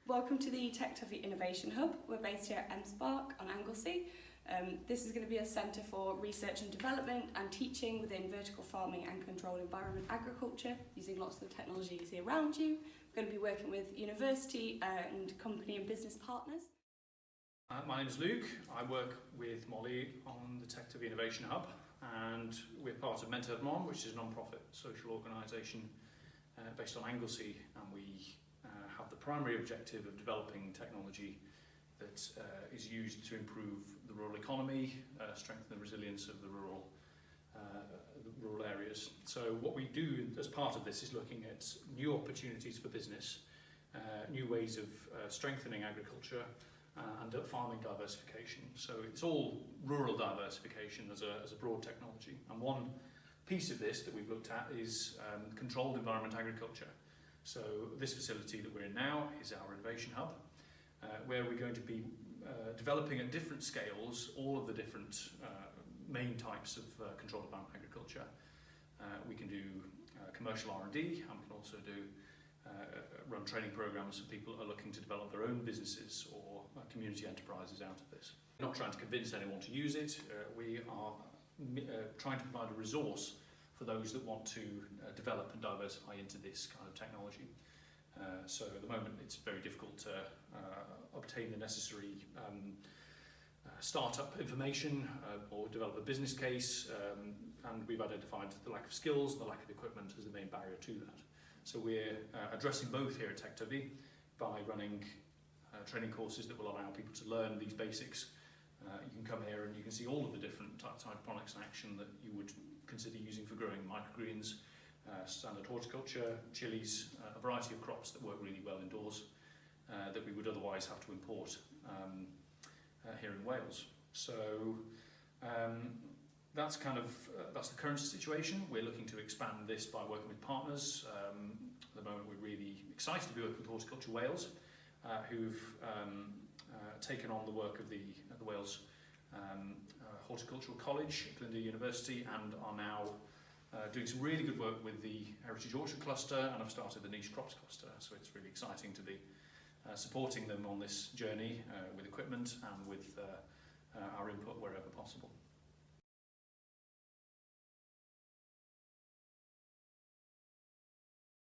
Welcome to the Tech Tyfu Innovation Hub. We're based here at Park on Anglesey. This is going to be a centre for research and development and teaching within vertical farming and controlled environment agriculture, using lots of the technology you see around you. We're going to be working with university and company and business partners. My name is Luke. I work with Molly on the Tech Tyfu Innovation Hub, and we're part of Menter Mon, which is a non-profit social organisation based on Anglesey, and we have the primary objective of developing technology that is used to improve the rural economy, strengthen the resilience of the rural areas. So what we do as part of this is looking at new opportunities for business, new ways of strengthening agriculture and farming diversification. So it's all rural diversification as a broad technology. And one piece of this that we've looked at is controlled environment agriculture. So this facility that we're in now is our innovation hub, where we're going to be developing at different scales all of the different main types of controlled environment agriculture. We can do commercial R&D, and we can also do run training programs for people who are looking to develop their own businesses or community enterprises out of this. We're not trying to convince anyone to use it. We are trying to provide a resource for those that want to develop and diversify into this kind of technology. So at the moment it's very difficult to obtain the necessary startup information or develop a business case, and we've identified the lack of skills and the lack of equipment as the main barrier to that. So we're addressing both here at Tech Tyfu by running training courses that will allow people to learn these basics. You can come here and you can see all of the different type of hydroponics in action that you would consider using for growing microgreens, standard horticulture, chilies, a variety of crops that work really well indoors that we would otherwise have to import here in Wales. So that's the current situation. We're looking to expand this by working with partners. At the moment we're really excited to be working with Horticulture Wales, who've taken on the work of the Wales Horticultural College at Glyndŵr University, and are now doing some really good work with the Heritage Orchard Cluster, and have started the Niche Crops Cluster. So it's really exciting to be supporting them on this journey with equipment and with our input wherever possible.